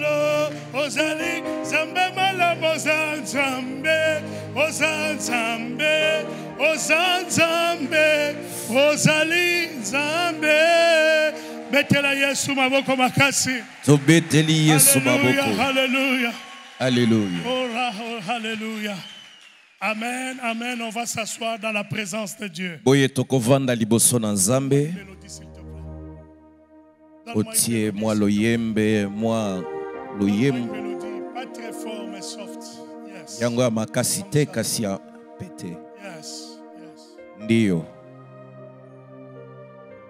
likolo ozali Nzambe malamu oza Nzambe oza Nzambe oza Nzambe ozali Nzambe betela Yesu maboko makasi to beteli Yesu maboko. Alléluia. Alléluia. Oh, alléluia. Amen, amen. On va s'asseoir dans la présence de Dieu. Boye tokovanda liboso na Nzambe. Otie moi loyembe, moi loyembe. Pas très fort mais soft. Yes. Yango ya makasi te kasi ya pete. Yes, yes. Ndiyo.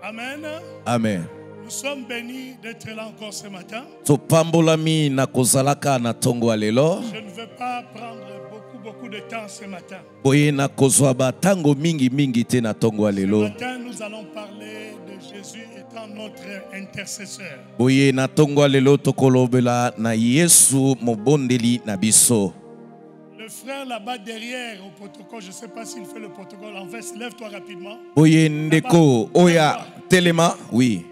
Amen. Amen. Nous sommes bénis d'être là encore ce matin. Topambolami na kozalaka na tongo alelo. Je ne veux pas prendre beaucoup de temps ce matin. Boye na kozwa batango mingi te na tongo alelo. Ce matin, nous allons parler de Jésus étant notre intercesseur. Boye na tongo alelo tokolobela na Yesu mobondeli na biso. Le frère là-bas derrière au protocole, je ne sais pas s'il fait le protocole. En fait, lève-toi rapidement. Boye ndeko oya telema, oui.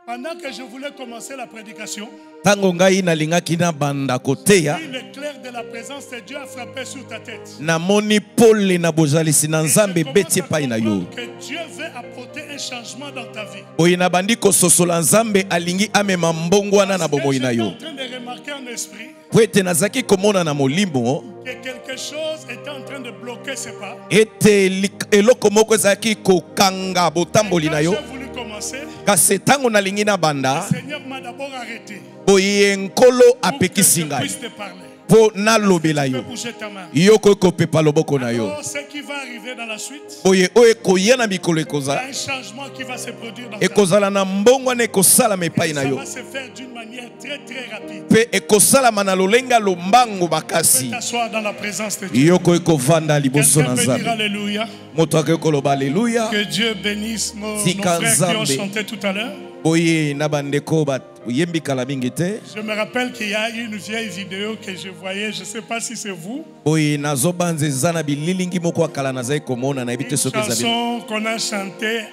Pendant que je voulais commencer la prédication, tango ngai nalingaki na banda koteya, l'éclair de la présence de Dieu a frappé sur ta tête. na moni pole na bozalisi na Nzambe beti epai na yo. Que Dieu veut apporter un changement dans ta vie. Boye na bandi kososola Nzambe alingi amema mbongwana na bomoi na yo. Je suis en train de remarquer en esprit Po ete nazaki komona na molimo que quelque chose est en train de bloquer ses pas. ete eloko moko ezalaki kokanga botamboli na yo. J'ai voulu commencer. Kasi tango nalingi na banda, Le Seigneur m'a d'abord arrêté. boye nkolo Pour que apekisi je ngai puisse te parler. po nalobela Tu peux yo. bouger ta main. Yoko ekopepa loboko na yo. Alors, ce qui va arriver dans la suite, Boye oyo ekoya na mikolo il y a ekozala. un changement qui va se produire dans ta vie. Ekozala na mbongwana ekosalama epai na Ça yo. va se faire d'une manière très rapide. Pe ekosalama na lolenga lombango bakasi. T'asseoir dans la présence de Dieu. Yoko ekovanda liboso Quelqu'un na peut dire Nzambe. Alléluia. Moto akokoloba alléluia. Que Dieu bénisse nos Tika frères qui ont Nzambe. chanté tout à l'heure. Boye na bandeko ba yembi kala mingi te. Je me rappelle qu'il y a une vieille vidéo que je voyais, je ne sais pas si c'est vous. Boye nazo banze zana bililingi moko akala nazai komona na Une ebite soki ezali. chanson qu'on a chantée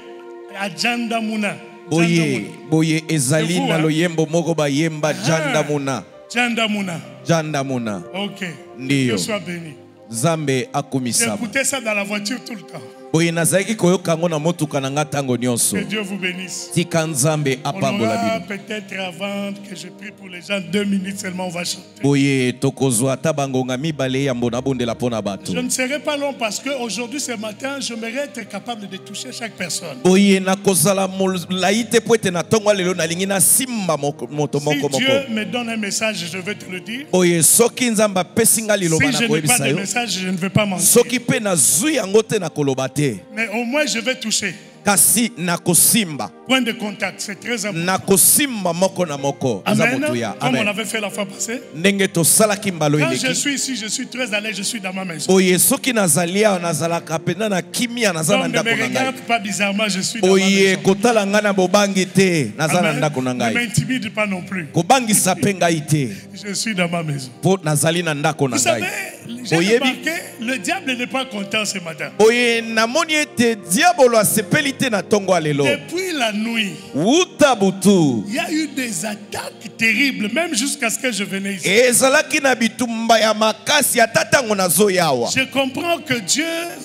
à Djandamuna. Boye ezali C'est vous, na hein? loyembo moko ba yemba Djandamuna. Djandamuna. Djandamuna. Ok. Ndiyo. Dieu soit béni. Zambe akumisama. J'écoutais ça dans la voiture tout le temps. Boye nazaki koyoka ngo na motuka na nga tango nyonso. Que Dieu vous bénisse. Tika Nzambe On apambola aura bino. peut-être avant que je prie pour les gens 2 minutes seulement on va chanter. Boye tokozwa ata bangonga mibale ya mbona bondela pona bato. Je ne serai pas long parce qu'aujourd'hui, ce matin, j'aimerais être capable de toucher chaque personne. Boye na kozala laite po ete na tongo lelo nalingi na simba moto moko Si moko. Dieu me donne un message, je vais te le dire. Boye soki Nzambe apesi nga liloba Si na je n'ai pas koyebisa de yo. message, je ne vais pas mentir. Soki pe nazwi yango te na koloba te. Mais au moins, je vais toucher. Kasi na kosimba. Point de contact, c'est très important. Na kosimba moko na moko. Eza Amen. motu ya. Comme on Amen. avait fait la fois passée. Ndenge tosalaki mbalo Quand je eleki. suis ici, je suis très à l'aise, je suis dans ma maison. Boye soki nazalia nazalaka pena na kimia nazala Donc ne ndako me na ngai. regarde pas bizarrement, je suis dans ma Oye maison. kotala nga na bobangi te nazala Amen. ndako na Ne ngai. m'intimide pas non plus. Kobangisa pe ngai te Je suis dans ma maison. po nazali na ndako na Vous ngai. savez, j'ai Oyebi. remarqué, le diable n'est pas content ce matin. Oye namoni ete diabolo asepeli te na tongo alelo. Depuis la nuit, Wuta butu. il y a eu des attaques terribles, même jusqu'à ce que je venais ici. Ezalaki na bitumba ya makasi ata tango nazoyawa. Je comprends que Dieu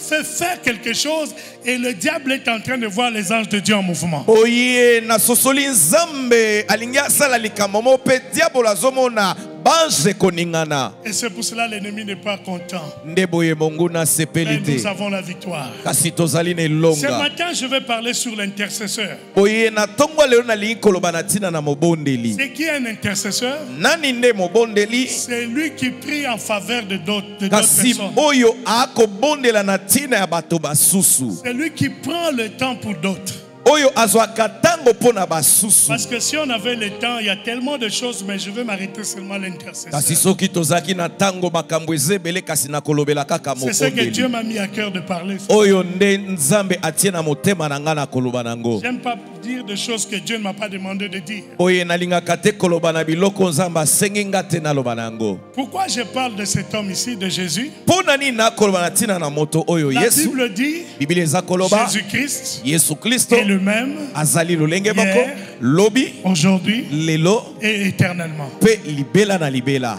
fait faire quelque chose et le diable est en train de voir les anges de Dieu en mouvement. Oye na sosoli Nzambe alingi asala likambo mo pe diabolo azomona banze koningana. Et c'est pour cela que l'ennemi n'est pas content. Nde boye monguna Mais sepeli nous te. avons la victoire. Kasi tozali na Ce elonga. matin, je vais parler sur l'intercesseur. Oye na tongo lelo nalingi koloba na tina na mobondeli. C'est qui un intercesseur? Nani nde mobondeli? C'est lui qui prie en faveur de d'autres Kasi personnes. oyo akobondela na tina ya bato basusu. C'est lui qui prend le temps pour d'autres. Oyo azwaka tango pona basusu. Parce que si on avait le temps, il y a tellement de choses, mais je vais m'arrêter seulement à Kasi l'intercesseur. soki tozaki na tango makambo ezebele kasi na kolobela kaka C'est ce que Dieu mobondeli. m'a mis à cœur de parler. Oyo nde Nzambe atie na motema na nga na koloba nango. J'aime pas dire des choses que Dieu ne m'a pas demandé de dire. Oye nalingaka te koloba na biloko Nzambe asengi nga te naloba nango. Pourquoi je parle de cet homme ici, de Jésus? Pona nini na koloba na tina na moto oyo La Yesu? Bible dit Biblia eza koloba Jésus-Christ Yesu Kristo est le même, azali lolenge moko hier, lobi aujourd'hui lelo et éternellement. pe libela na libela.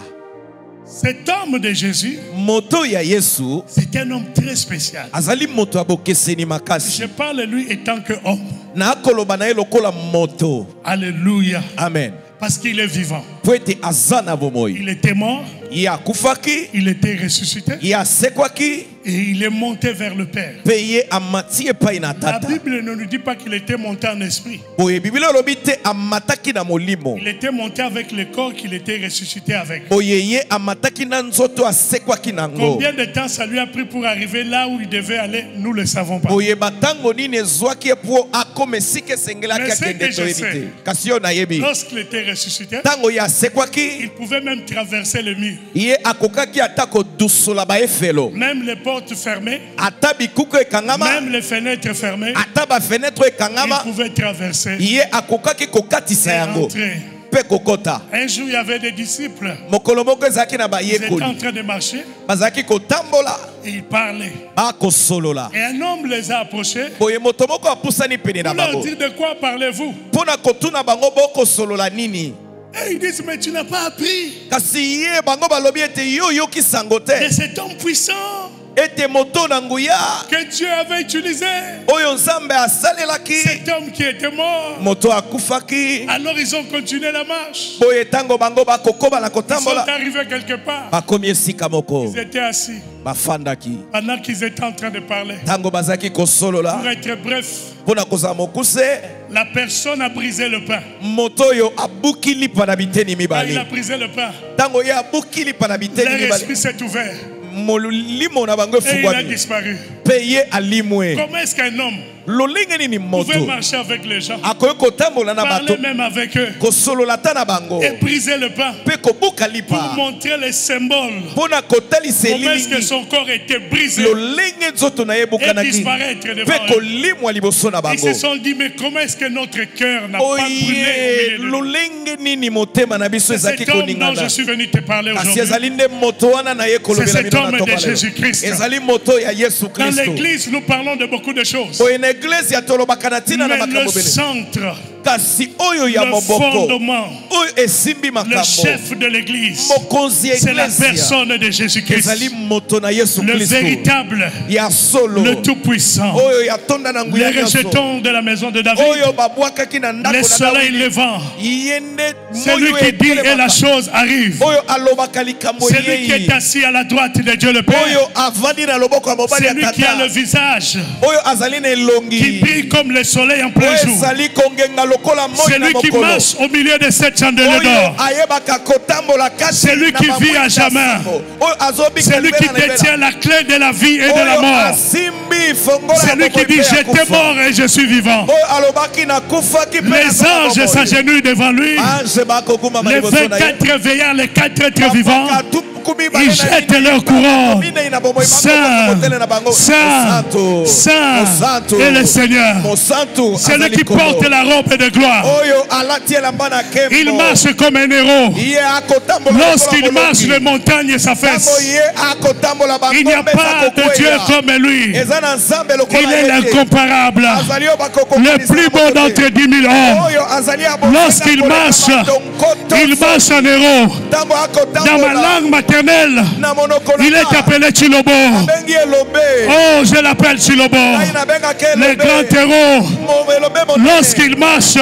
Cet homme de Jésus, Moto ya Yesu c'est un homme très spécial. azali moto abokeseni makasi. Je parle de lui étant que homme. Na koloba na ye lokola moto. Alléluia. Amen. Parce qu'il est vivant. Po ete aza na bomoi. Il était mort, Ye akufaki, il était ressuscité ye asekwaki, et il est monté vers le Père. pe ye amati epai na La tata. Bible ne nous dit pas qu'il était monté en esprit. Boye Biblia lobi te amataki na molimo. Il était monté avec le corps qu'il était ressuscité avec. Boye ye amataki na nzoto asekwaki nango. Combien de temps ça lui a pris pour arriver là où il devait aller, nous ne le savons pas. Boye batango nini ezwaki po akome sike sengelaki Mais ce akende que je toyebi sais, te. Kasi yo nayebi. Lorsqu'il était ressuscité, Tango ye asekwaki, il pouvait même traverser le mur. ye akokaki ata kodusola baefelo. Même les portes fermées, Ata bikuku ekangama, même les fenêtres fermées, ata bafenetre il ekangama, pouvait traverser ye akokaki kokatisa et yango. rentrer. Pe kokota. Un jour, il y avait des disciples. Mokolo moko ezalaki na Ils étaient en bayekoli. train de marcher Bazalaki kotambola, et ils parlaient. bakosolola. Et un homme les a approchés Boye moto moko apusani pene na pour leur bango. dire de quoi parlez-vous. Pona kotuna bango bokosolola nini. Et ils disent, mais tu n'as pas appris Kasi ye bango balobi ete yo yoki sango de te. cet homme puissant Ete moto na nguya que Dieu avait utilisé. oyo nzambe asalelaki. Cet homme qui était mort. Moto akufaki. Alors ils ont continué la marche. Boye tango bango bakokoba na Ils sont kotambola. arrivés quelque part. Bakomi esika moko. Ils étaient assis Bafandaki. pendant qu'ils étaient en train de parler. Tango bazaki Pour kosolola. être bref, Pona kozala mokuse. la personne a brisé le pain. Moto yo abuki lipa na biteni Quand il a mibale. brisé le pain, Tango ye abuki lipa na biteni leur mibale. esprit s'est ouvert Molimo na bango et il a efungwami. disparu. Pe ye alimwe. Comment est-ce qu'un homme Lolenge nini pouvait moto. marcher avec les gens, Akoyo kotambola na parler bato. même avec eux Kosolola ta na bango. et briser le pain Pe kobuka pour lipa. montrer les symboles? Pona kotalisa Comment est-ce que elilingi. son corps était brisé Lolenge nzoto na ye et bukanaki. disparaître Pe devant eux? kolimwa liboso na Ils se bango. sont dit, mais comment est-ce que notre cœur n'a pas brûlé au Oye, milieu de nous? lolenge nini motema na biso C'est ezaki cet homme dont koningana. je suis venu te parler Kasi aujourd'hui. ezali nde moto wana na ye kolobela C'est cet bino na homme ntongo de ya lelo. Jésus-Christ. Ezali moto ya Yesu Dans Kristo. l'église, nous parlons de beaucoup de choses. Oyo na eglise ya tolobaka na ntina na Mais le makambo bele. centre, Kasi oyo ya le moboko. fondement, Oyo esimbi le makambo. chef de l'église, Mokonzi c'est la eglise. personne de Jésus-Christ. Ezali moto na Yesu Le Kristo. véritable, Ya solo. le tout-puissant. Oyo ya tonda na Les nguya nyonso. rejetons de la maison de David, Oyo babwakaki na ndako les na soleils Dawidi. levant. Ye nde Celui moyo qui dit et la etelemaka. chose arrive. Oyo alobaka likambo Celui qui yei. est assis à la droite de Dieu le Père. Oyo avandi na loboko ya mobali ya Celui qui a le tata. visage Oyo azali na qui elongi. brille comme le soleil en plein Oyo jour. ezali kongenga lokola moi na Celui qui mokolo. marche au milieu de sept chandeliers Oyo d'or. ayebaka kotambola kati Celui na qui bamwinda vit à jamais. sambo. Oyo azobika Celui qui libela na libela. détient la clé de la vie et de la Oyo mort. asimbi fongola ya Celui qui bomoi dit mpe ya j'étais kufa. mort et je suis vivant. Oyo alobaki nakufaki mpe Les nakoka anges bomoi. s'agenouillent devant lui. Ange bakokuma Les liboso na ye. 24 veillants, les 4 êtres vivants, Ils ils jettent leur couronne. Saint, Saint, Saint et le Seigneur. Celui qui porte la robe de gloire. Il marche comme un héros. Lorsqu'il marche, les montagnes s'affaissent. Il n'y a pas de Dieu comme lui. Il est l'incomparable, le plus beau d'entre 10 000 hommes. Lorsqu'il marche en héros. Dans ma langue maternelle, il est appelé Chilobo. Oh, je l'appelle Chilobo. Le grand héros, lorsqu'il marche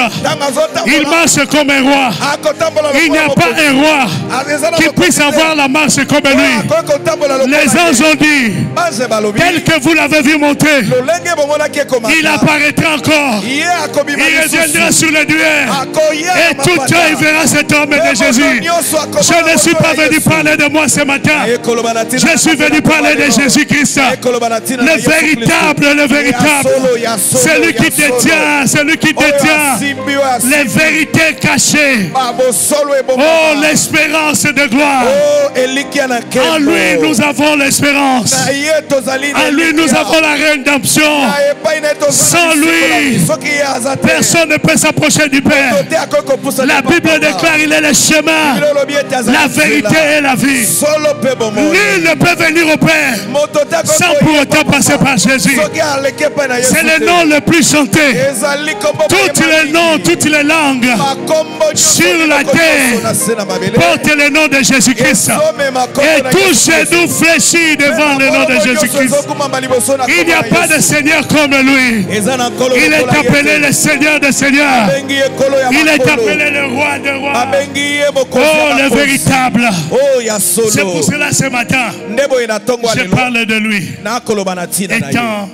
comme un roi. Il n'y a pas un roi qui puisse avoir la marche comme lui. Les anges ont dit, tel que vous l'avez vu monter, il apparaîtra encore. Il reviendra sur le duel. Et tout œil verra cet homme de Jésus. Je ne suis pas venu parler de moi ce matin. Je suis venu parler de Jésus-Christ. Le véritable. Celui qui détient les vérités cachées. Oh, l'espérance de gloire. gloire. En lui, nous avons l'espérance. En lui, nous avons la rédemption. Sans lui, personne ne peut s'approcher du Père. La Bible déclare qu'il est le chemin, la vérité et la vie. Nul ne peut venir au Père sans pour autant passer par Jésus. C'est le nom le plus chanté. Tous les noms, toutes les langues sur la terre portent le nom de Jésus-Christ. Et tous genou fléchis devant le nom de Jésus-Christ. Il n'y a pas de Seigneur comme lui. Il est appelé le Seigneur des Seigneurs. Il est appelé le Roi des Rois. Oh, le véritable. C'est pour cela ce matin, je parle de lui étant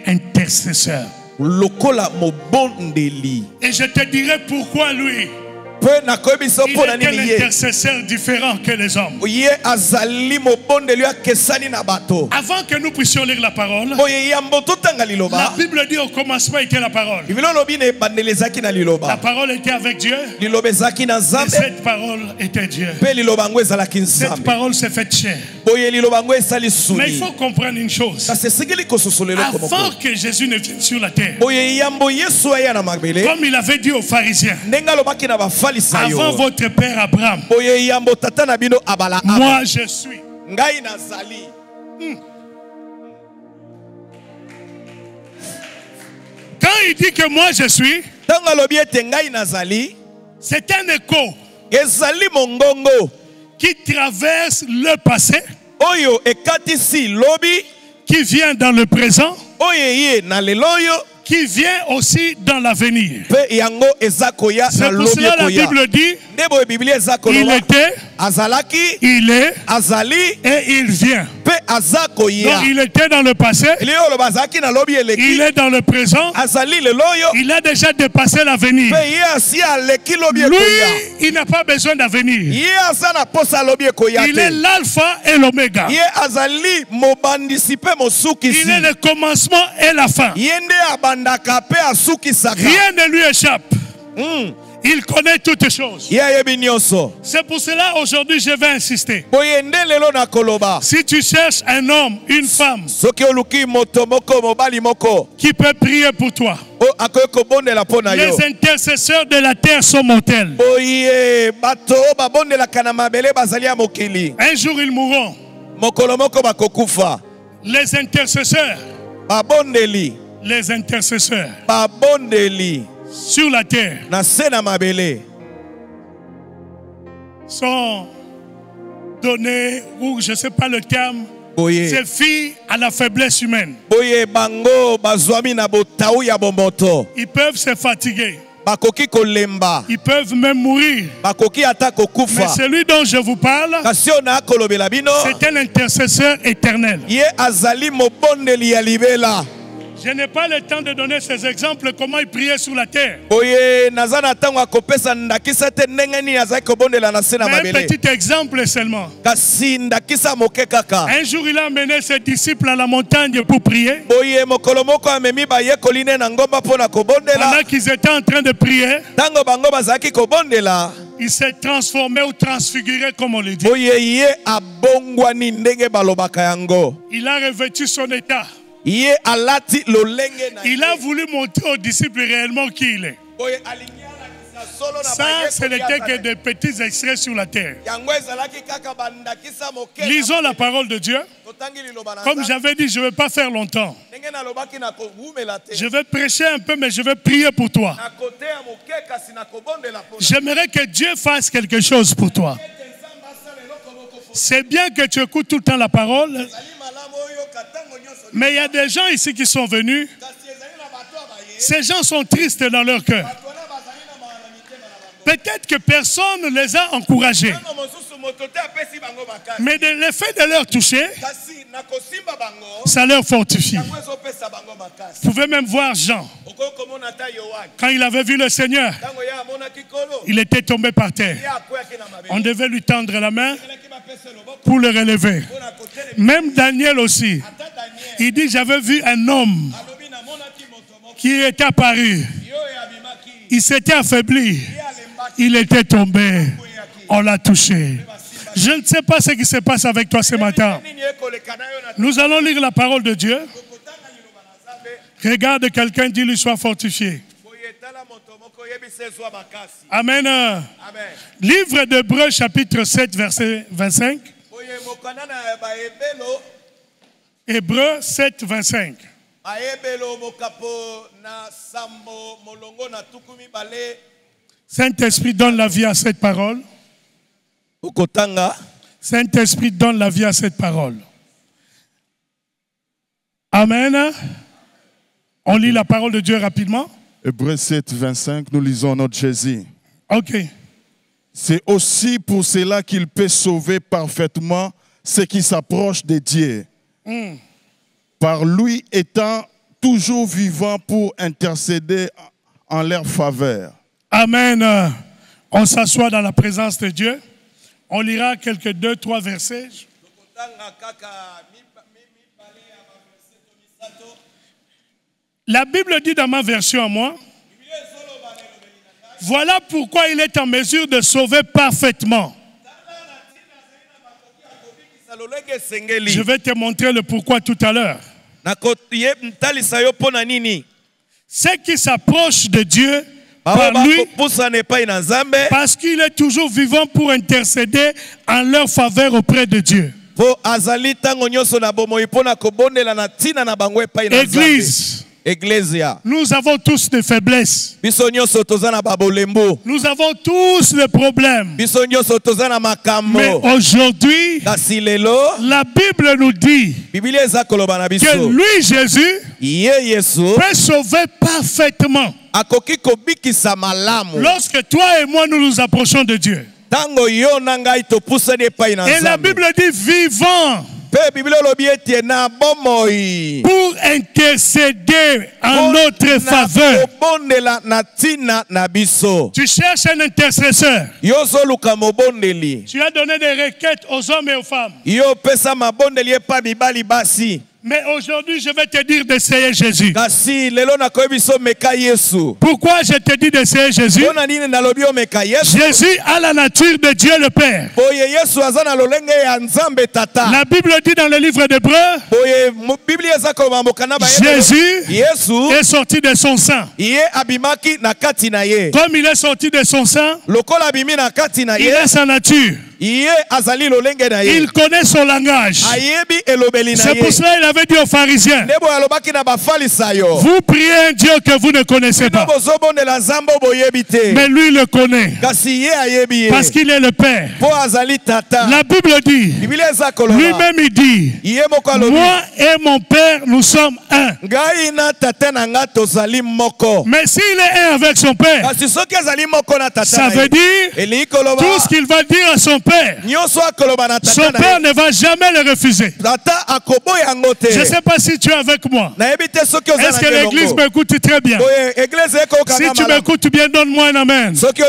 intercesseur. Et je te dirai pourquoi lui. Il est un intercesseur différent que les hommes. Avant que nous puissions lire la parole, la Bible dit au commencement était la parole. La parole était avec Dieu. Et cette parole était Dieu. Cette parole s'est faite chair. Mais il faut comprendre une chose. Avant que Jésus ne vienne sur la terre, comme il avait dit aux pharisiens, avant votre père Abraham, moi je suis. Quand il dit que moi je suis, c'est un écho qui traverse le passé, qui vient dans le présent, qui vient aussi dans l'avenir. C'est pour cela la Bible dit il était, il est et il vient. Donc il était dans le passé, il est dans le présent, il a déjà dépassé l'avenir. Lui, il n'a pas besoin d'avenir. Il est l'alpha et l'oméga. Il est le commencement et la fin. Rien ne lui échappe. Il connaît toutes choses. C'est pour cela aujourd'hui je vais insister. Si tu cherches un homme, une femme qui peut prier pour toi, les intercesseurs de la terre sont mortels. Un jour ils mourront. Les intercesseurs sur la terre sont donnés, ou je ne sais pas le terme, c'est filles à la faiblesse humaine. Ils peuvent se fatiguer. Ils peuvent même mourir. Mais celui dont je vous parle, c'est un intercesseur éternel. Je n'ai pas le temps de donner ces exemples, comment il priait sur la terre. Mais un petit exemple seulement. Un jour, il a amené ses disciples à la montagne pour prier. Pendant qu'ils étaient en train de prier, il s'est transformé ou transfiguré, comme on le dit. Il a revêtu son état. Il a voulu montrer aux disciples réellement qui il est. Ça, ce n'était que des petits extraits sur la terre. Lisons la parole de Dieu. Comme j'avais dit, je ne vais pas faire longtemps. Je vais prêcher un peu, mais je vais prier pour toi. J'aimerais que Dieu fasse quelque chose pour toi. C'est bien que tu écoutes tout le temps la parole. Mais il y a des gens ici qui sont venus. Ces gens sont tristes dans leur cœur. Peut-être que personne ne les a encouragés. Mais le fait de leur toucher, ça leur fortifie. Vous pouvez même voir Jean. Quand il avait vu le Seigneur, il était tombé par terre. On devait lui tendre la main pour le relever. Même Daniel aussi. Il dit, j'avais vu un homme qui était apparu. Il s'était affaibli. Il était tombé. On l'a touché. Je ne sais pas ce qui se passe avec toi ce matin. Nous allons lire la parole de Dieu. Regarde quelqu'un, dis-lui, sois fortifié. Amen. Livre d'Hébreux, chapitre 7, verset 25. Hébreux 7, 25. Saint-Esprit donne la vie à cette parole. Saint-Esprit donne la vie à cette parole. Amen. On lit la parole de Dieu rapidement. Hébreux 7, 25, nous lisons notre Jésus. Ok. C'est aussi pour cela qu'il peut sauver parfaitement ceux qui s'approchent de Dieu. Par lui étant toujours vivant pour intercéder en leur faveur. Amen. On s'assoit dans la présence de Dieu. On lira quelques 2-3 versets. La Bible dit dans ma version à moi, voilà pourquoi il est en mesure de sauver parfaitement. Je vais te montrer le pourquoi tout à l'heure. Ceux qui s'approchent de Dieu par lui, parce qu'il est toujours vivant pour intercéder en leur faveur auprès de Dieu. Église, nous avons tous des faiblesses. Nous avons tous des problèmes. Mais aujourd'hui, la Bible nous dit que lui, Jésus, peut sauver parfaitement. Lorsque toi et moi, nous nous approchons de Dieu. Et la Bible dit vivant. Pour intercéder en notre faveur. Tu cherches un intercesseur. Tu as donné des requêtes aux hommes et aux femmes. Mais aujourd'hui, je vais te dire d'essayer Jésus. Pourquoi je te dis d'essayer Jésus? Jésus a la nature de Dieu le Père. La Bible dit dans le livre d'Hébreux, Jésus est sorti de son sang. Comme il est sorti de son sang, il est sa nature. Il connaît son langage. C'est pour cela qu'il avait dit aux pharisiens, vous priez un Dieu que vous ne connaissez pas. Mais lui le connaît. Parce qu'il est le Père. La Bible dit, lui-même il dit, moi et mon Père nous sommes un. Mais s'il est un avec son Père, ça veut dire tout ce qu'il va dire à son Père, son Père ne va jamais le refuser. Je ne sais pas si tu es avec moi. Est-ce que l'église m'écoute très bien? Si tu m'écoutes bien, donne-moi un amen. Si tu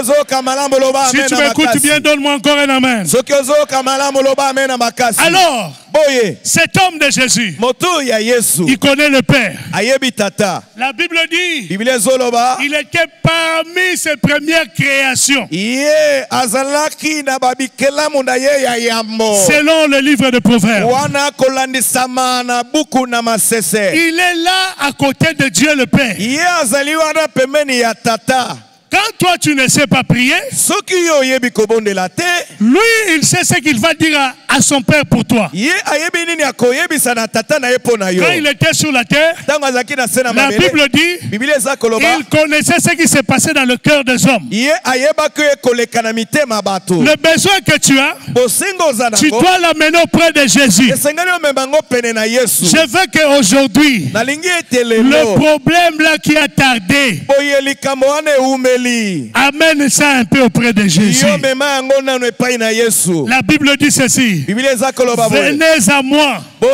m'écoutes bien, donne-moi encore un amen. Alors, cet homme de Jésus, il connaît le Père. La Bible dit, il était parmi ses premières créations. Selon le livre de Proverbes. Il est là à côté de Dieu le Père. Quand toi tu ne sais pas prier, lui il sait ce qu'il va dire à son Père pour toi. Quand il était sur la terre, la Bible dit, il connaissait ce qui s'est passé dans le cœur des hommes. Le besoin que tu as, tu dois l'amener auprès de Jésus. Je veux qu'aujourd'hui, le problème là qui a tardé, amène ça un peu auprès de Jésus. La Bible dit ceci, venez à moi, vous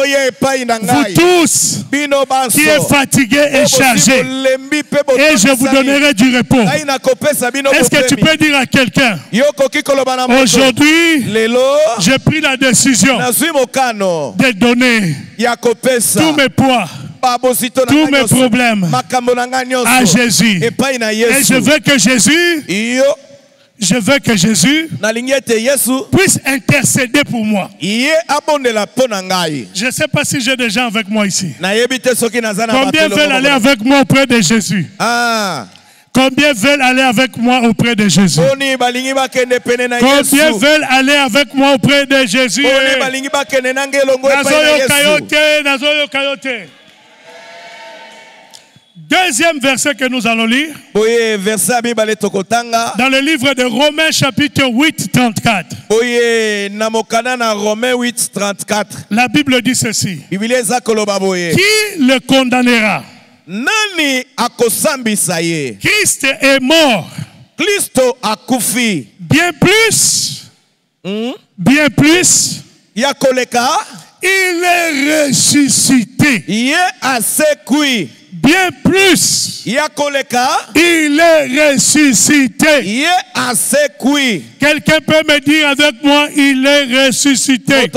tous qui êtes fatigués et chargés, et je vous donnerai du repos. Est-ce que tu peux dire à quelqu'un, aujourd'hui, j'ai pris la décision de donner tous mes poids, tous mes problèmes à Jésus. Et je veux que Jésus Je veux que Jésus puisse intercéder pour moi. Je ne sais pas si j'ai des gens avec moi ici. Combien veulent aller avec moi auprès de Jésus? Combien veulent aller avec moi auprès de Jésus? Combien veulent aller avec moi auprès de Jésus? Deuxième verset que nous allons lire. Dans le livre de Romains chapitre 8, 34. La Bible dit ceci. Qui le condamnera? Christ est mort. Bien plus. Il est ressuscité. Bien plus. Il est ressuscité. Quelqu'un peut me dire avec moi, il est ressuscité.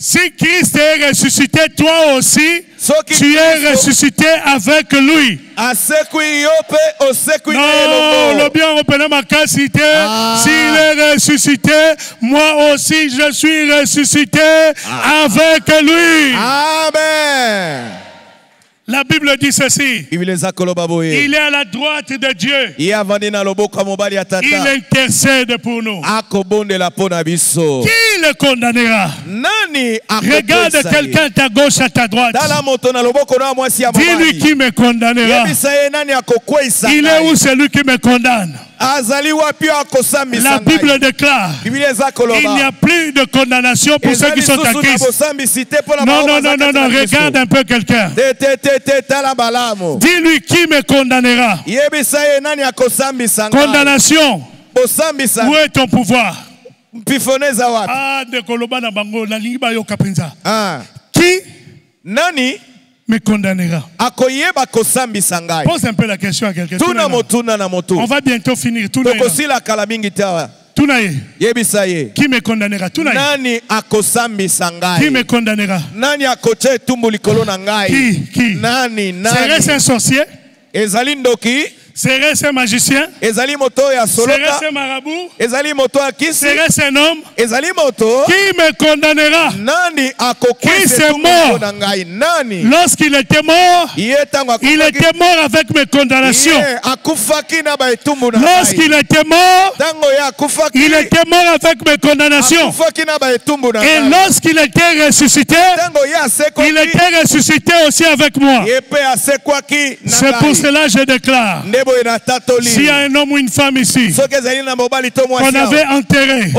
Si Christ est ressuscité, toi aussi, tu es ressuscité avec lui. Non, le bien reprenant ma capacité. S'il est ressuscité, moi aussi je suis ressuscité avec lui. Amen. La Bible dit ceci. Il est à la droite de Dieu. Il intercède pour nous. Qui le condamnera? Regarde quelqu'un à ta gauche, à ta droite. Dis-lui qui me condamnera. Il est où celui qui me condamne? La Bible déclare il n'y a plus de condamnation pour ceux qui sont en Christ. Non, regarde un peu quelqu'un. Dis-lui qui me condamnera. Condamnation. Où est ton pouvoir? Qui me condamnera? Pose un peu la question à quelqu'un. On va bientôt finir. Qui me condamnera? Qui me condamnera? Qui? Serait-ce un sorcier? Serait-ce un magicien? Serait-ce un marabout? Serait-ce un homme? Qui me condamnera? Christ est mort. Lorsqu'il était mort, il était mort avec mes condamnations. Lorsqu'il était mort, il était mort avec mes condamnations. Et lorsqu'il était ressuscité, il était ressuscité aussi avec moi. C'est pour cela que je déclare. S'il y a un homme ou une femme ici qu'on avait enterré,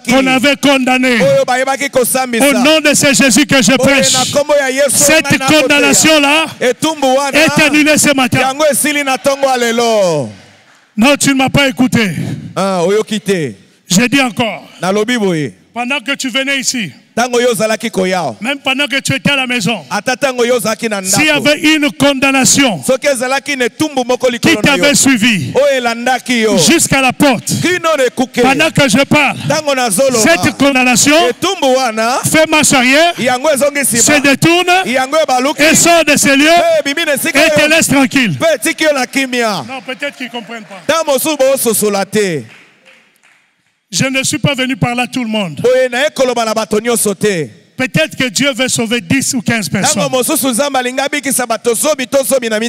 qu'on avait condamné, au nom de ce Jésus que je prêche, cette condamnation-là est annulée ce matin. Non, tu ne m'as pas écouté. J'ai dit encore, pendant que tu venais ici, même pendant que tu étais à la maison, s'il y avait une condamnation qui t'avait suivi jusqu'à la porte, pendant que je parle, cette condamnation fait marche arrière, se détourne et sort de ces lieux et te laisse tranquille. Non, peut-être qu'ils ne comprennent pas. Je ne suis pas venu par là tout le monde. Peut-être que Dieu veut sauver 10 ou 15 personnes.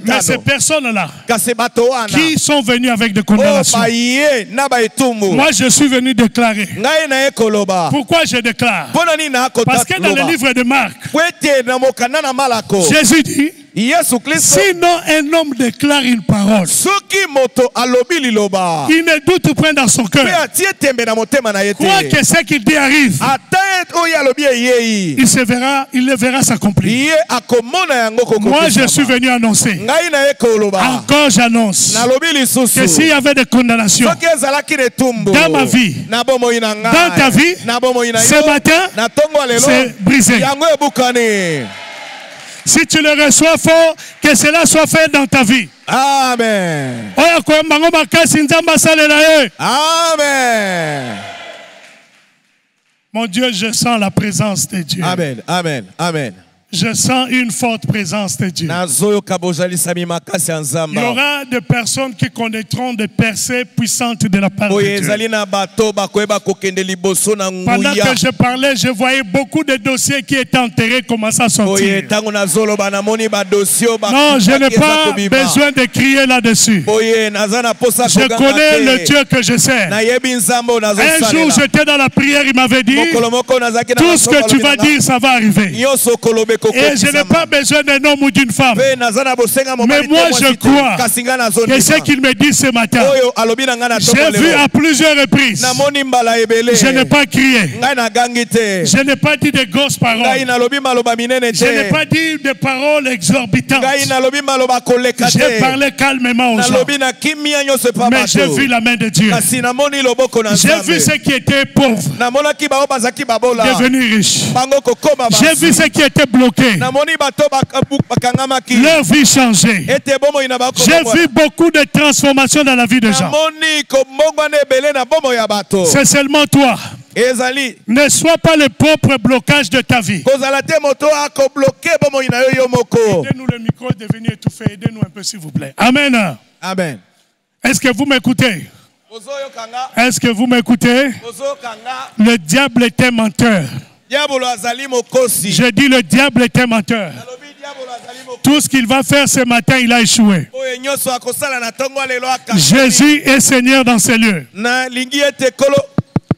Mais ces personnes-là qui sont venues avec des condamnations, moi je suis venu déclarer. Pourquoi je déclare? Parce que dans le livre de Marc, Jésus dit, sinon un homme déclare une parole, il ne doute point dans son cœur. Quoi que ce qu'il dit arrive, il le verra s'accomplir. Moi je suis venu annoncer. Encore j'annonce que s'il y avait des condamnations dans ma vie, dans ta vie, ce matin, c'est brisé. Si tu le reçois fort, que cela soit fait dans ta vie. Amen. Amen. Mon Dieu, je sens la présence de Dieu. Amen. Amen. Amen. Je sens une forte présence de Dieu. Il y aura des personnes qui connaîtront des percées puissantes de la part de Dieu. Pendant que je parlais, je voyais beaucoup de dossiers qui étaient enterrés commencer à sortir. Non, je n'ai pas besoin de crier là-dessus. Je connais le Dieu que je sers. Un jour, j'étais dans la prière, il m'avait dit, tout ce que tu vas dire, ça va arriver. Et je n'ai pas besoin d'un homme ou d'une femme. Mais moi, je crois que ce qu'il me dit ce matin, j'ai vu à plusieurs reprises. Je n'ai pas crié. Je n'ai pas dit de grosses paroles. Je n'ai pas dit de paroles exorbitantes. J'ai parlé calmement aux gens. Mais j'ai vu la main de Dieu. J'ai vu ceux qui étaient pauvres devenir riches. J'ai vu ceux qui étaient bloqués, leur vie changer. J'ai vu beaucoup de transformations dans la vie des gens. C'est seulement toi. Ne sois pas le propre blocage de ta vie. Aidez-nous le micro est devenu étouffé. Aidez-nous un peu s'il vous plaît. Amen. Amen. Est-ce que vous m'écoutez? Est-ce que vous m'écoutez? Le diable est un menteur. Je dis le diable est un menteur. Tout ce qu'il va faire ce matin, il a échoué. Jésus est Seigneur dans ces lieux.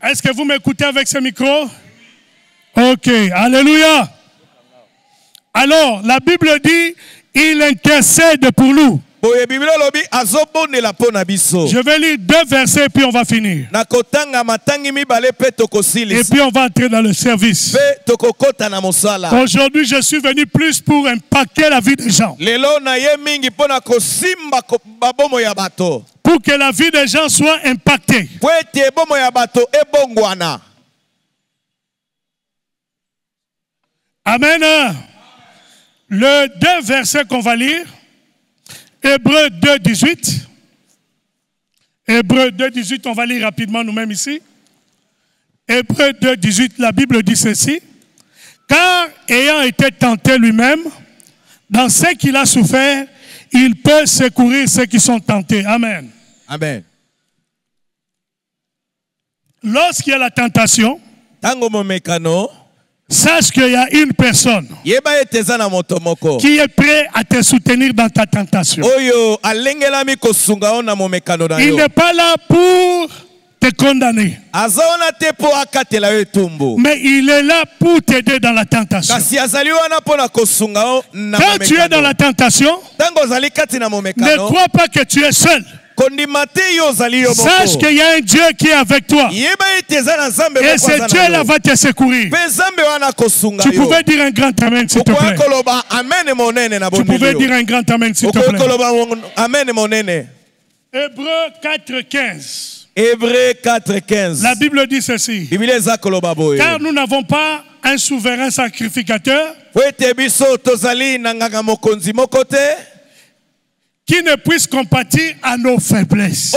Est-ce que vous m'écoutez avec ce micro? Ok, alléluia. Alors, la Bible dit, il intercède pour nous. Je vais lire 2 versets et puis on va finir. Et puis on va entrer dans le service. Aujourd'hui, je suis venu plus pour impacter la vie des gens. Pour que la vie des gens soit impactée. Amen. Le 2 versets qu'on va lire. Hébreux 2, 18. Hébreux 2, 18, on va lire rapidement nous-mêmes ici. Hébreux 2, 18, la Bible dit ceci. Car ayant été tenté lui-même, dans ce qu'il a souffert, il peut secourir ceux qui sont tentés. Amen. Amen. Lorsqu'il y a la tentation, sache qu'il y a une personne qui est prêt à te soutenir dans ta tentation. Il n'est pas là pour te condamner, mais il est là pour t'aider dans la tentation. Quand tu es dans la tentation, ne crois pas que tu es seul. Sache qu'il y a un Dieu qui est avec toi. Et ce Dieu-là va te secourir. Tu pouvais dire un grand amen s'il te plaît. Tu pouvais dire un grand amen s'il te plaît. Hébreux 4:15. Hébreux 4:15. La Bible dit ceci. Car nous n'avons pas un souverain sacrificateur qui ne puisse compatir à nos faiblesses.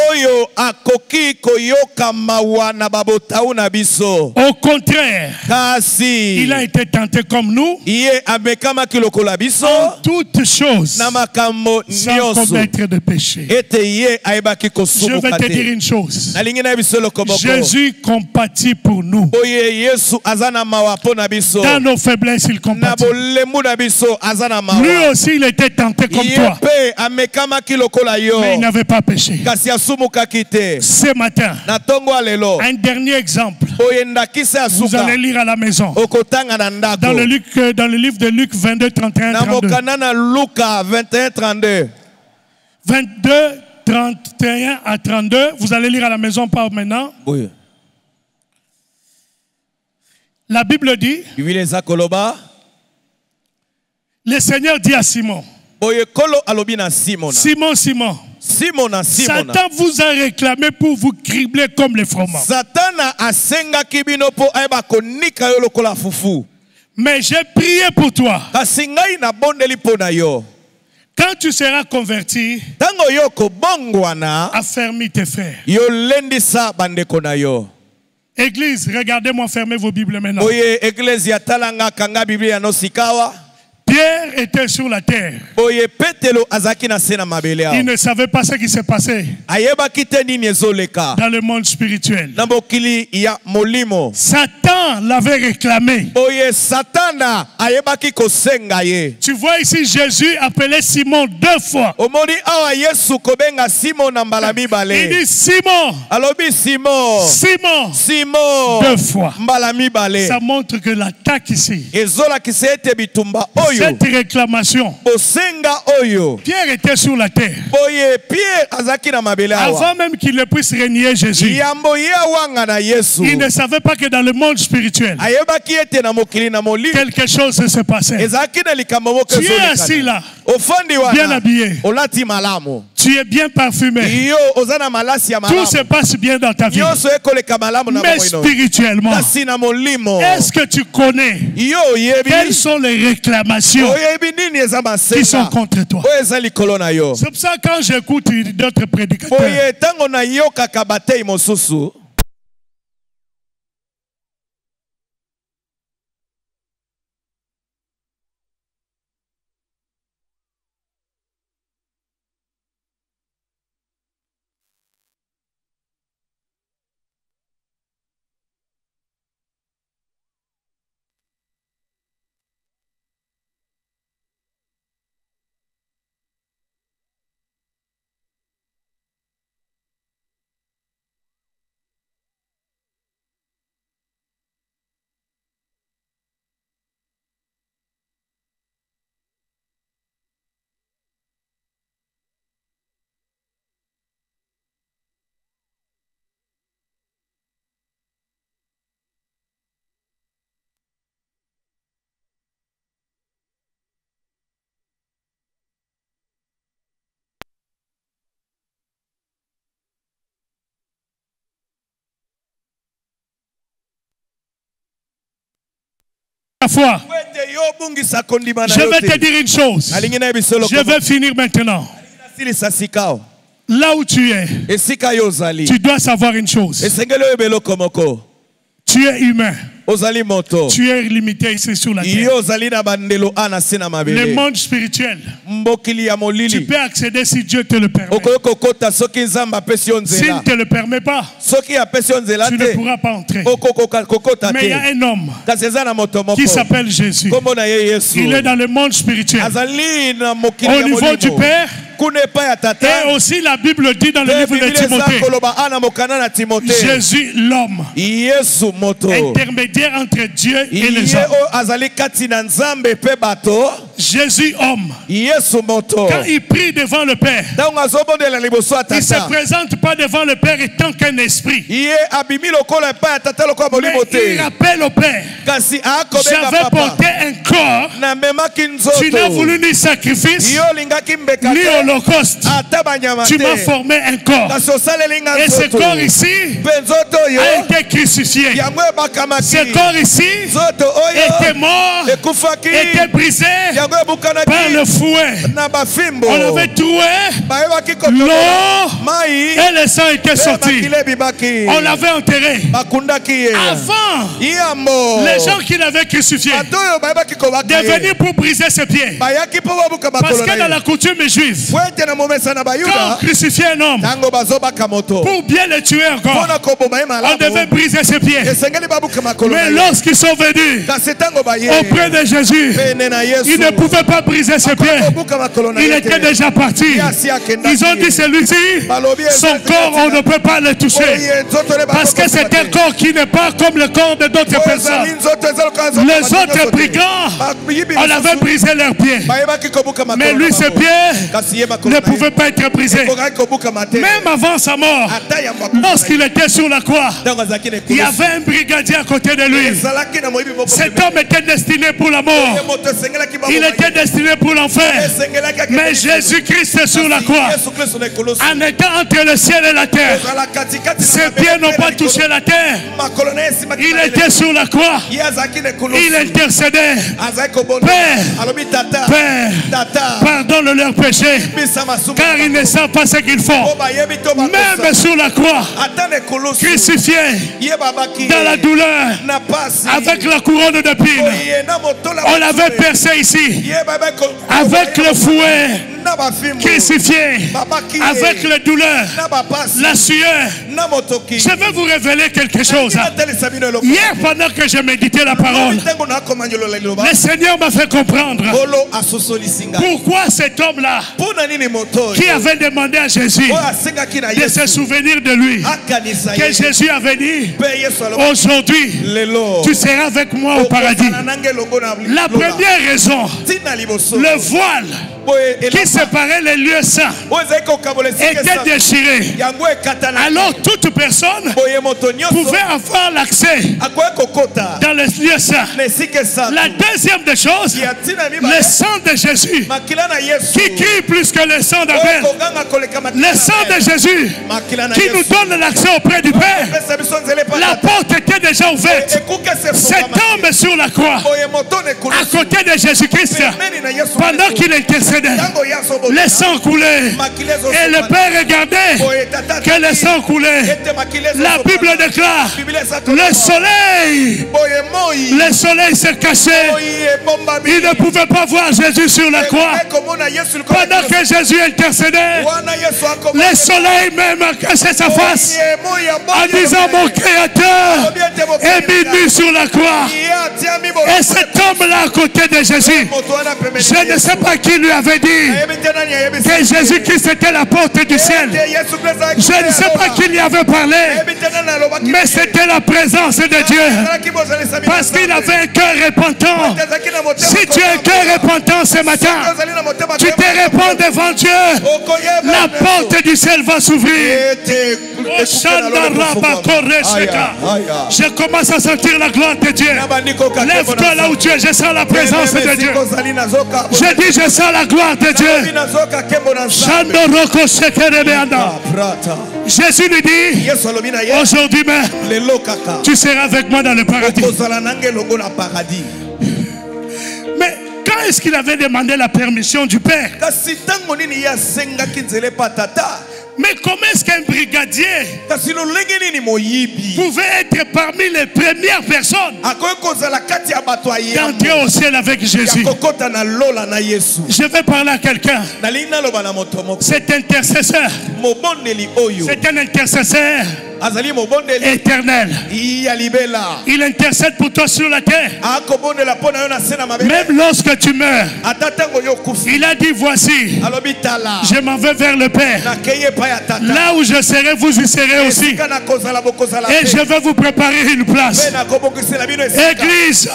Au contraire, il a été tenté comme nous en toutes choses sans commettre de péché. Je vais te dire une chose. Jésus compatit pour nous. Dans nos faiblesses, il compatit. Lui aussi, il était tenté comme toi. Mais il n'avait pas péché. Ce matin, un dernier exemple. Vous allez lire à la maison. Dans le livre de Luc 22, 31, 32. 22, 31 à 32. Vous allez lire à la maison, pas maintenant. Oui. La Bible dit, le Seigneur dit à Simon, Simon, Satan vous a réclamé pour vous cribler comme les froment. Mais j'ai prié pour toi. Quand tu seras converti, affermis tes frères. Église, regardez-moi, fermez vos Bibles maintenant. Pierre était sur la terre. Il ne savait pas ce qui s'est passé dans le monde spirituel. Satan l'avait réclamé. Tu vois ici Jésus appelait Simon 2 fois. Il dit Simon. Simon 2 fois. Ça montre que l'attaque ici, cette réclamation, Pierre était sur la terre. Avant même qu'il ne puisse régner Jésus, il ne savait pas que dans le monde spirituel, quelque chose se passait. Tu es assis là, bien habillé. Tu es bien parfumé. Tout se passe bien dans ta vie. Mais spirituellement, est-ce que tu connais quelles sont les réclamations qui sont contre toi? C'est pour ça que quand j'écoute d'autres prédicateurs, fois, je vais te dire une chose. Je vais finir maintenant. Là où tu es, tu dois savoir une chose. Tu es humain. Tu es limité ici sur la terre. Le monde spirituel, tu peux accéder si Dieu te le permet. S'il ne te le permet pas, tu ne pourras pas entrer. Mais il y a un homme qui s'appelle Jésus. Il est dans le monde spirituel. Au niveau du Père, et aussi la Bible dit dans le livre de Timothée, Jésus l'homme, intermédiaire entre Dieu et les hommes. Jésus homme, quand il prie devant le Père, il ne se présente pas devant le Père étant qu'un esprit, mais il rappelle au Père, j'avais porté un corps, tu n'as voulu ni sacrifice ni holocauste, tu m'as formé un corps, et ce corps ici a été crucifié. Ce corps ici était mort, était brisé par le fouet. On avait troué l'eau et le sang était sorti. On l'avait enterré. Avant, les gens qui l'avaient crucifié devenaient pour briser ses pieds. Parce que dans la coutume juive, quand on crucifiait un homme, pour bien le tuer encore, on devait briser ses pieds. Mais lorsqu'ils sont venus auprès de Jésus, ils ne pouvaient pas briser ses pieds. Il était déjà parti. Ils ont dit celui-ci, son corps, on ne peut pas le toucher. Parce que c'est un corps qui n'est pas comme le corps de d'autres personnes. Les autres brigands, on avait brisé leurs pieds. Mais lui, ses pieds ne pouvaient pas être brisés. Même avant sa mort, lorsqu'il était sur la croix, il y avait un brigadier à côté de lui. Cet homme était destiné pour la mort. Il était destiné pour l'enfer. Mais Jésus-Christ est sur la croix. En étant entre le ciel et la terre, ses pieds n'ont pas touché la terre. Il était sur la croix. Il intercédait. Père, pardonne leurs péchés, car ils ne savent pas ce qu'ils font. Même sur la croix, crucifié, dans la douleur, avec la couronne d'épines. On l'avait percé ici, avec le fouet crucifié, avec la douleur, la sueur. Je vais vous révéler quelque chose. Hier, pendant que je méditais la parole, le Seigneur m'a fait comprendre pourquoi cet homme-là, qui avait demandé à Jésus de se souvenir de lui, que Jésus avait dit, aujourd'hui, tu seras avec moi au paradis. La première raison, le voile qui séparait les lieux saints était déchiré. Alors toute personne pouvait avoir l'accès dans les lieux saints. La deuxième des choses, le sang de Jésus qui crie plus que le sang d'Abel. Le sang de Jésus qui nous donne l'accès auprès du Père. La porte était déjà ouverte. Cet homme sur la croix, à côté de Jésus-Christ, pendant qu'il intercédait, le sang coulait. Et le Père regardait que le sang coulait. La Bible déclare, le soleil se cachait. Il ne pouvait pas voir Jésus sur la croix. Pendant que Jésus intercédait, le soleil même a caché sa face en disant, mon Créateur est mis nu sur la croix. Et cet homme-là à côté de Jésus, je ne sais pas qui lui avait dit que Jésus-Christ était la porte du ciel. Je ne sais pas qui lui avait parlé, mais c'était la présence de Dieu. Parce qu'il avait un cœur repentant. Si tu as un cœur repentant ce matin, tu te répands devant Dieu, la porte du ciel va s'ouvrir. Je commence à sentir la gloire de Dieu. Lève-toi là où tu es, je sens la présence de Dieu. Je dis, je sens la gloire de Dieu. Jésus lui dit, aujourd'hui même, tu seras avec moi dans le paradis. Mais quand est-ce qu'il avait demandé la permission du Père? Mais comment est-ce qu'un brigadier pouvait être parmi les premières personnes d'entrer au ciel avec Jésus? Je vais parler à quelqu'un. Cet intercesseur, c'est un intercesseur éternel. Il intercède pour toi sur la terre. Même lorsque tu meurs, il a dit, voici, je m'en vais vers le Père. Là où je serai, vous y serez aussi. Et je vais vous préparer une place. Église,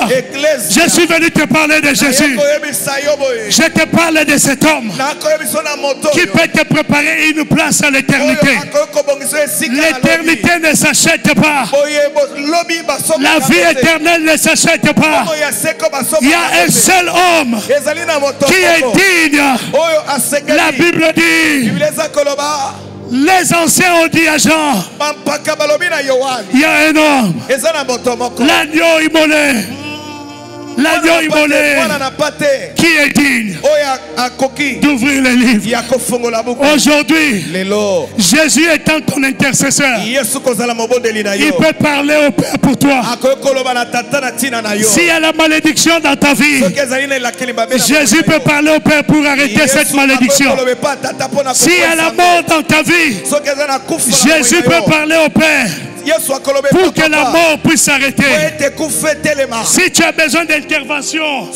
je suis venu te parler de Jésus. Je te parle de cet homme qui peut te préparer une place à l'éternité. L'éternité ne s'achète pas. La vie éternelle ne s'achète pas. Il y a un seul homme qui est digne. La Bible dit, les anciens ont dit à Jean, il y a un homme, l'agneau immolé. L'agneau immolé qui est digne d'ouvrir les livres. Aujourd'hui, Jésus étant ton intercesseur, il peut parler au Père pour toi. S'il y a la malédiction dans ta vie, Jésus peut parler au Père pour arrêter cette malédiction. S'il y a la mort dans ta vie, Jésus peut parler au Père pour que la mort puisse s'arrêter. Si tu as besoin d'intervention,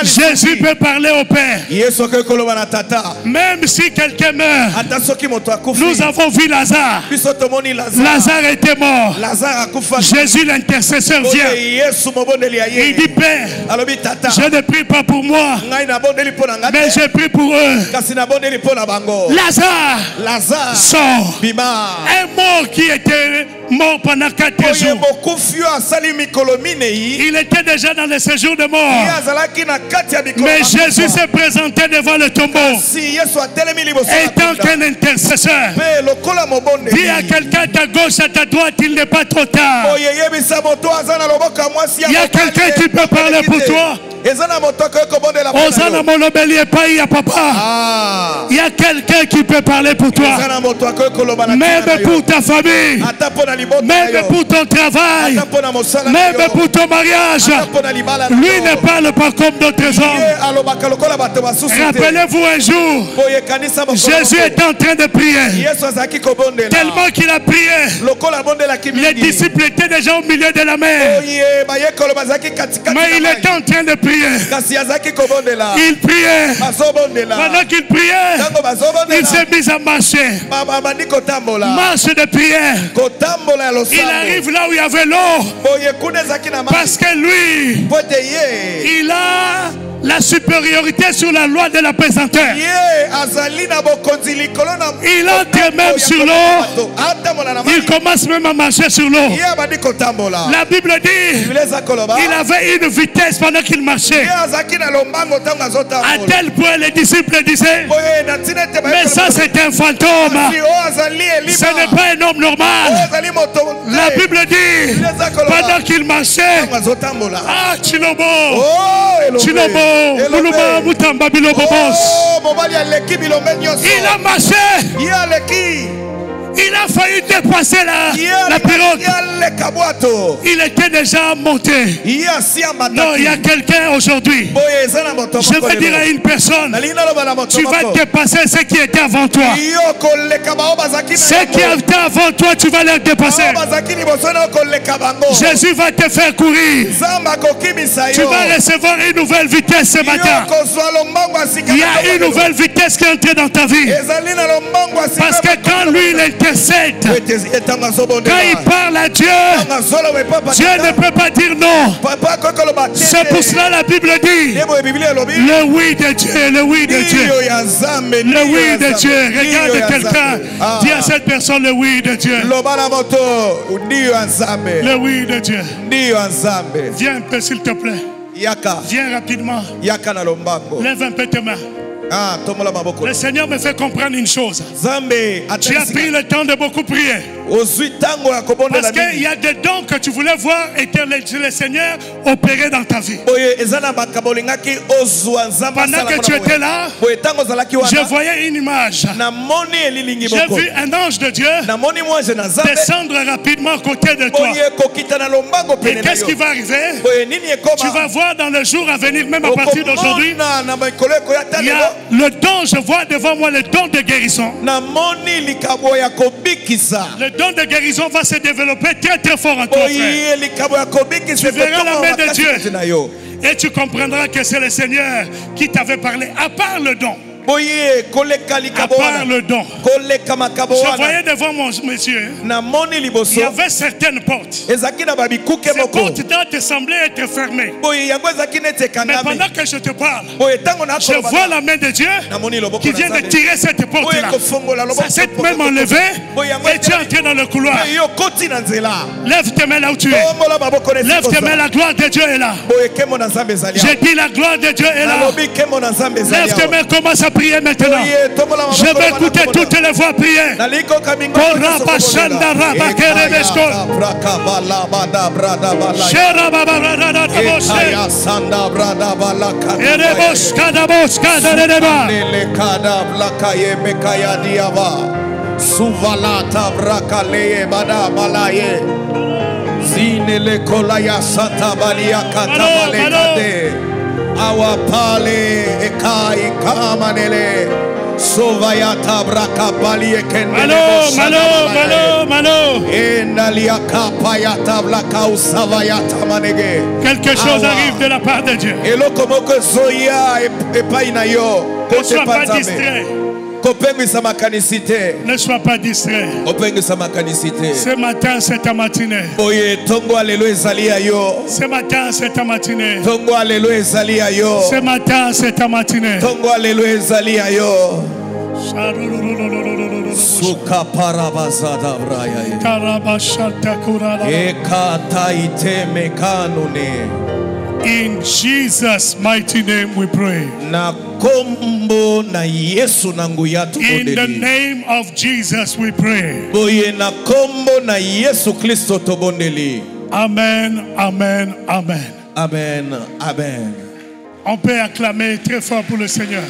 Jésus peut parler au Père. Même si quelqu'un meurt, nous avons vu Lazare. Lazare était mort. Jésus l'intercesseur vient. Il dit, Père, je ne prie pas pour moi, mais je prie pour eux. Lazare sort. Un mort qui était mort pendant 4 jours. Il était déjà dans le séjour de mort. Mais Jésus s'est présenté devant le tombeau. Étant qu'un intercesseur, dis à quelqu'un à ta gauche, à ta droite, il n'est pas trop tard. Il y a quelqu'un qui peut parler pour toi. Il y a quelqu'un qui peut parler pour toi. Même pour ta famille. même pour ton travail, même pour ton mariage. Lui n'est pas le pas comme d'autres hommes. Rappelez-vous un jour, Jésus est en train de prier. Tellement qu'il a prié, les disciples étaient déjà au milieu de la mer. Mais il était en train de prier. Il priait. Pendant qu'il priait, il s'est mis à marcher. Marche de prière. Il arrive là où il y avait l'eau. Parce que lui, il a la supériorité sur la loi de la pesanteur. Il entre même sur l'eau. Il commence même à marcher sur l'eau. La Bible dit il avait une vitesse pendant qu'il marchait. À tel point les disciples disaient mais ça c'est un fantôme. Ce n'est pas un homme normal. La Bible dit pendant qu'il marchait, ah Chilobo, Chilobo, il a marché. Il a failli dépasser la pirogue. Il était déjà monté. Non, il y a quelqu'un aujourd'hui. Je vais dire à une personne, tu vas dépasser ce qui était avant toi. Ce qui était avant toi, tu vas les dépasser. Jésus va te faire courir. Tu vas recevoir une nouvelle vitesse ce matin. Il y a une nouvelle vitesse qui est entrée dans ta vie. Parce que quand lui, il intercède, quand il parle à Dieu, Dieu ne peut pas dire non. C'est pour cela la Bible dit le oui de Dieu, le oui de Dieu, le oui de Dieu. Regarde quelqu'un, dis à cette personne le oui de Dieu, le oui de Dieu. Viens un peu s'il te plaît. Viens rapidement. Lève un peu tes mains. Le Seigneur me fait comprendre une chose. Tu as pris le temps de beaucoup prier. Parce qu'il y a des dons que tu voulais voir et que le Seigneur opérait dans ta vie. Pendant que tu étais là, je voyais une image. J'ai vu un ange de Dieu descendre rapidement à côté de toi. Et qu'est-ce qui va arriver? Tu vas voir dans le jour à venir, même à partir d'aujourd'hui, il y a le don, je vois devant moi le don de guérison. Le don de guérison va se développer très très fort en toi, frère. Tu verras la main de Dieu et tu comprendras que c'est le Seigneur qui t'avait parlé, à part le don. À part le don. Je voyais devant mon monsieur, il y avait certaines portes. Ces portes te semblaient être fermées. Mais pendant que je te parle, je vois la main de Dieu qui vient de tirer cette porte-là. Ça s'est même enlevé et tu es entré dans le couloir. Lève tes mains là où tu es. Lève tes mains, la gloire de Dieu est là. J'ai dit la gloire de Dieu est là. Lève tes mains, commence à prier maintenant. Je vais écouter toutes les voix prier. Awapale ekai kamanele sovayata brakapali ekende Malo endalia kapayata blakausavayata manege. Quelque chose arrive de la part de Dieu. Elokomoko zoya epainayo. Ne sois pas distrait. Ne sois pas distrait. Ce matin, c'est ta matinée. Ce matin, c'est ta matinée. Ce matin, c'est ta matinée. Suka parabazada braya. Karabashata kurala. Ekataite mekanune. In Jesus' mighty name we pray. In the name of Jesus we pray. Amen, amen, amen. Amen, amen. On peut acclamer très fort pour le Seigneur.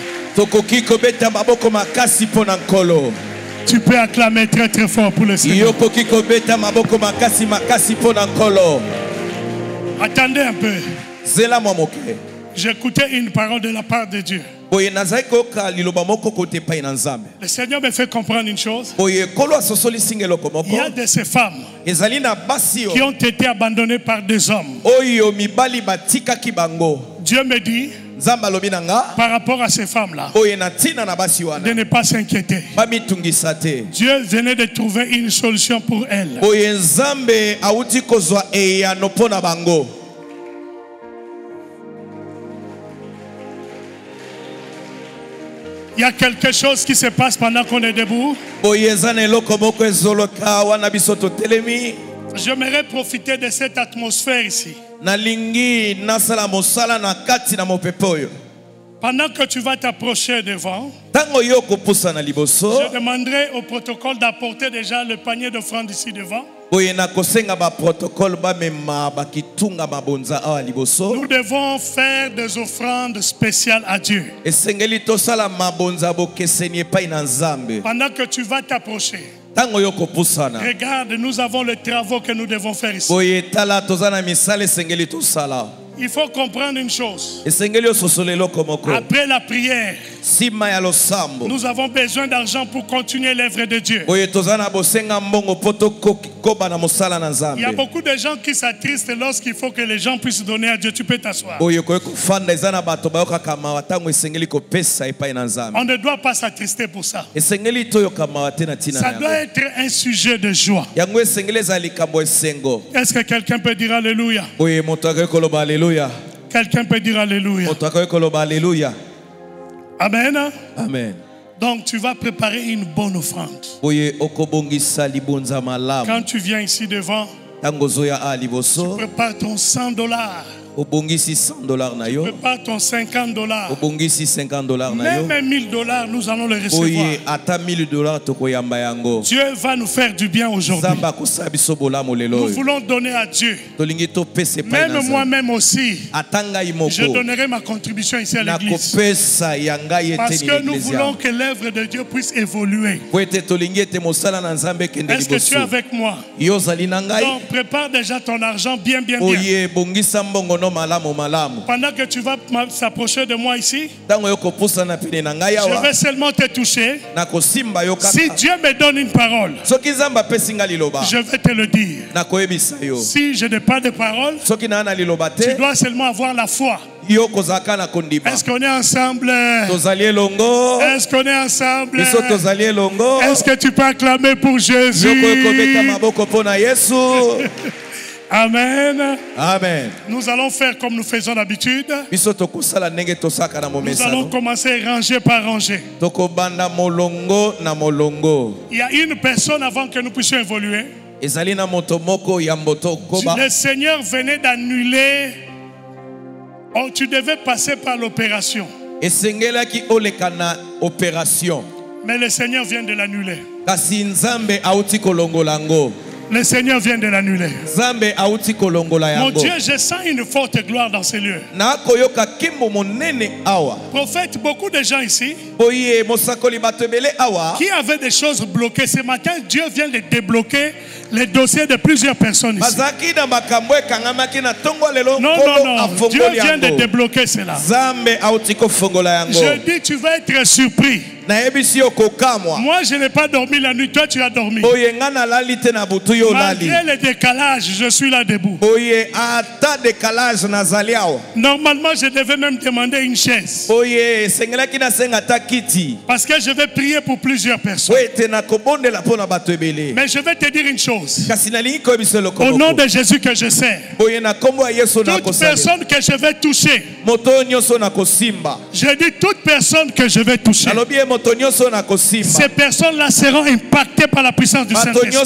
Tu peux acclamer très très fort pour le Seigneur. Attendez un peu. J'écoutais une parole de la part de Dieu. Le Seigneur me fait comprendre une chose. Il y a de ces femmes qui ont été abandonnées par des hommes. Dieu me dit, par rapport à ces femmes-là, de ne pas s'inquiéter. Dieu venait de trouver une solution pour elles. Il y a quelque chose qui se passe pendant qu'on est debout. J'aimerais profiter de cette atmosphère ici. Pendant que tu vas t'approcher devant, je demanderai au protocole d'apporter déjà le panier d'offrandes ici devant. Nous devons faire des offrandes spéciales à Dieu. Pendant que tu vas t'approcher, regarde, nous avons les travaux que nous devons faire ici. Il faut comprendre une chose. Après la prière, nous avons besoin d'argent pour continuer l'œuvre de Dieu. Il y a beaucoup de gens qui s'attristent lorsqu'il faut que les gens puissent donner à Dieu. Tu peux t'asseoir. On ne doit pas s'attrister pour ça. Ça doit être un sujet de joie. Est-ce que quelqu'un peut dire Alléluia? Quelqu'un peut dire Alléluia. Amen. Amen. Donc tu vas préparer une bonne offrande. Quand tu viens ici devant, tu prépares ton $100. $100 na yo. Prépare ton $50. Obongisi $50 na yo. Même $1000, nous allons le recevoir. Ata $1000 tokoyamba yango. Dieu va nous faire du bien aujourd'hui. Nous voulons donner à Dieu. Même moi-même aussi. Je donnerai ma contribution ici à l'église. Parce que nous voulons que l'œuvre de Dieu puisse évoluer. Est-ce que tu es avec moi? Donc prépare déjà ton argent bien. Pendant que tu vas s'approcher de moi ici, je vais seulement te toucher. Si Dieu me donne une parole, je vais te le dire. Si je n'ai pas de parole, tu dois seulement avoir la foi. Est-ce qu'on est ensemble? Est-ce qu'on est ensemble? Est-ce que tu peux acclamer pour Jésus? Amen. Amen. Nous allons faire comme nous faisons d'habitude. Nous allons commencer rangée par rangée. Il y a une personne avant que nous puissions évoluer. Le Seigneur venait d'annuler. Oh, tu devais passer par l'opération. Mais le Seigneur vient de l'annuler. Le Seigneur vient de l'annuler. Mon Dieu, je sens une forte gloire dans ces lieux. Prophète, beaucoup de gens ici qui avaient des choses bloquées. Ce matin, Dieu vient de débloquer les dossiers de plusieurs personnes ici. Non. Dieu vient de débloquer cela. Je dis, tu vas être surpris. Moi, je n'ai pas dormi la nuit. Toi, tu as dormi. Malgré le décalage, je suis là debout. Normalement, je devais même demander une chaise. Parce que je vais prier pour plusieurs personnes. Mais je vais te dire une chose. Au nom de Jésus que je sers, toute personne que je vais toucher, je dis toute personne que je vais toucher, ces personnes-là seront impactées par la puissance du Saint-Esprit. Je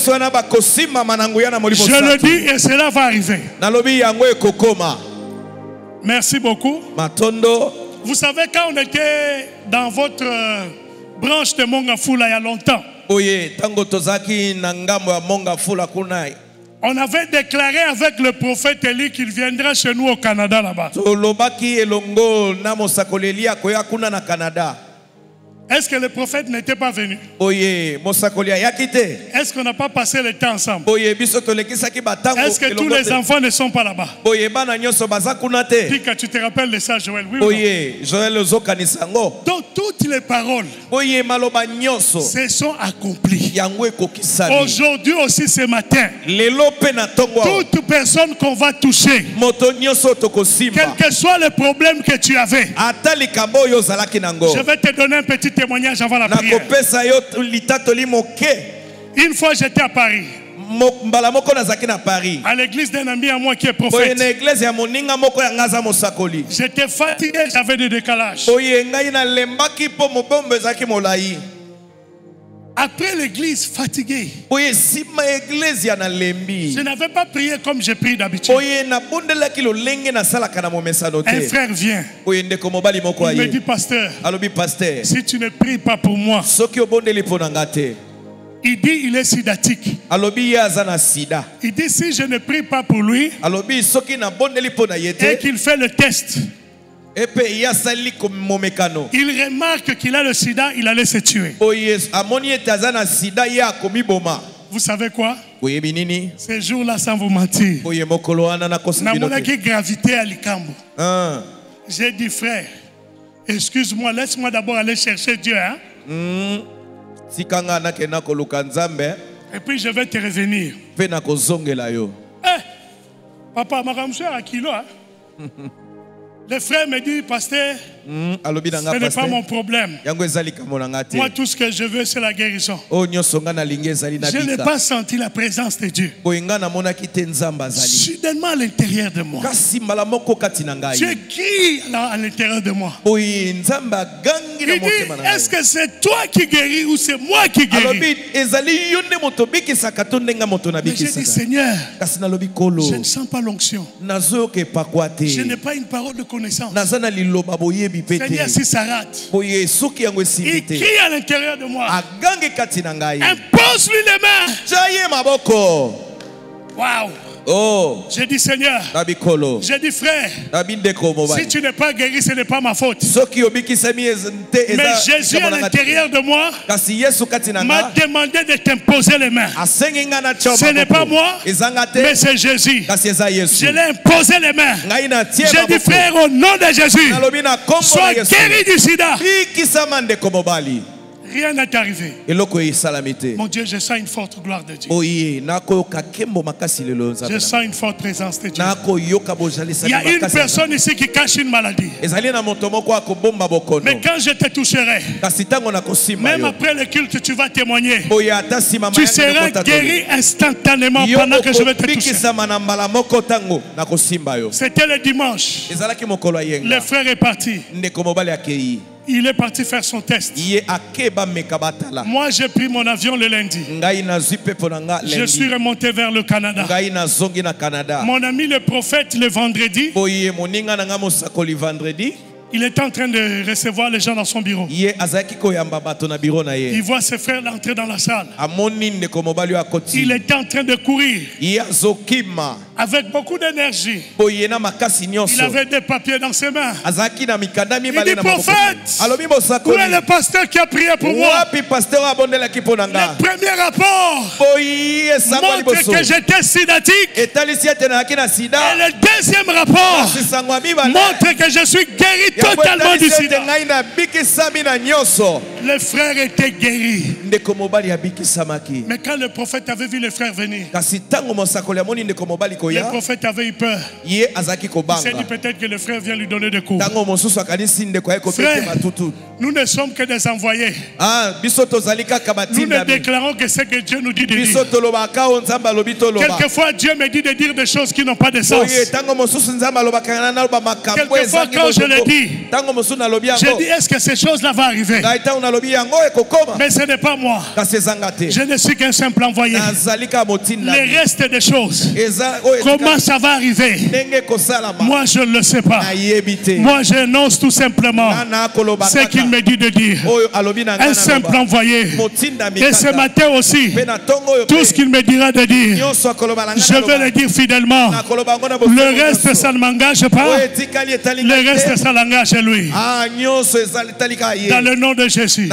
le dis et cela va arriver. Merci beaucoup. Vous savez, quand on était dans votre branche de Mongafula il y a longtemps, on avait déclaré avec le prophète Élie qu'il viendra chez nous au Canada là-bas. Est-ce que le prophète n'était pas venu? Est-ce qu'on n'a pas passé le temps ensemble? Est-ce que tous les enfants ne sont pas là-bas? Puis que tu te rappelles de ça, Joël? Oui, donc toutes les paroles se sont accomplies. Aujourd'hui aussi ce matin, toute personne qu'on va toucher, quel que soit le problème que tu avais, je vais te donner un petit témoignage avant la prière. Une fois j'étais à Paris, à l'église d'un ami à moi qui est prophète. J'étais fatigué, j'avais des décalages. Après l'église, fatigué, je n'avais pas prié comme je prie d'habitude. Un frère vient, il me dit, pasteur, si tu ne pries pas pour moi, il dit il est sidatique. Il dit si je ne prie pas pour lui et qu'il fait le test, il remarque qu'il a le sida, il allait se tuer. Vous savez quoi? Ces jours-là, sans vous mentir, Namonaki gravité à Likambo. J'ai dit, frère, excuse-moi, laisse-moi d'abord aller chercher Dieu. Hein? Et puis je vais te revenir. Papa, ma ramchère à kilo. Le frère me dit, pasteur, ce n'est pas mon problème. Moi, tout ce que je veux, c'est la guérison. Je n'ai pas senti la présence de Dieu. Soudainement à l'intérieur de moi, Dieu crie à l'intérieur de moi. Il dit, est-ce que c'est toi qui guéris ou c'est moi qui guéris? Mais j'ai dit, Seigneur, je ne sens pas l'onction. Je n'ai pas une parole de connaissance. Seigneur, si ça rate, il crie à l'intérieur de moi. Impose-lui les mains. Waouh. Oh. J'ai dit Seigneur, j'ai dit frère, si tu n'es pas guéri, ce n'est pas ma faute. Mais Jésus à l'intérieur de moi m'a demandé de t'imposer les mains. Ce n'est pas moi, mais c'est Jésus. Je l'ai imposé les mains. J'ai dit frère, au nom de Jésus, sois guéri du sida. Rien n'est arrivé. Mon Dieu, je sens une forte gloire de Dieu. Je sens une forte présence de Dieu. Il y a une personne ici qui cache une maladie. Mais quand je te toucherai, même après le culte, tu vas témoigner. Tu seras guéri instantanément pendant que je vais te toucher. C'était le dimanche. Le frère est parti. Il est parti faire son test. Moi, j'ai pris mon avion le lundi. Je suis remonté vers le Canada. Mon ami le prophète le vendredi, il est en train de recevoir les gens dans son bureau. Il voit ses frères entrer dans la salle. Il est en train de courir avec beaucoup d'énergie. Il avait des papiers dans ses mains. Il dit, prophète, où est le pasteur qui a prié pour moi? Le premier rapport montre que j'étais sidatique. Et le deuxième rapport montre que je suis guéri totalement du sida. Le frère était guéri. Mais quand le prophète avait vu le frère venir, le prophète avait eu peur. Il s'est dit peut-être que le frère vient lui donner des coups. Frère, nous ne sommes que des envoyés. Nous ne déclarons que ce que Dieu nous dit de dire. Quelquefois Dieu me dit de dire des choses qui n'ont pas de sens. Quelquefois quand je le dis, je dis est-ce que ces choses-là vont arriver? Mais ce n'est pas moi. Je ne suis qu'un simple envoyé. Le reste des choses, comment ça va arriver? Moi je ne le sais pas. Moi j'annonce tout simplement ce qu'il me dit de dire. Un simple envoyé. Et ce matin aussi, tout ce qu'il me dira de dire, je vais le dire fidèlement. Le reste ça ne m'engage pas. Le reste ça l'engage lui. Dans le nom de Jésus. Jésus.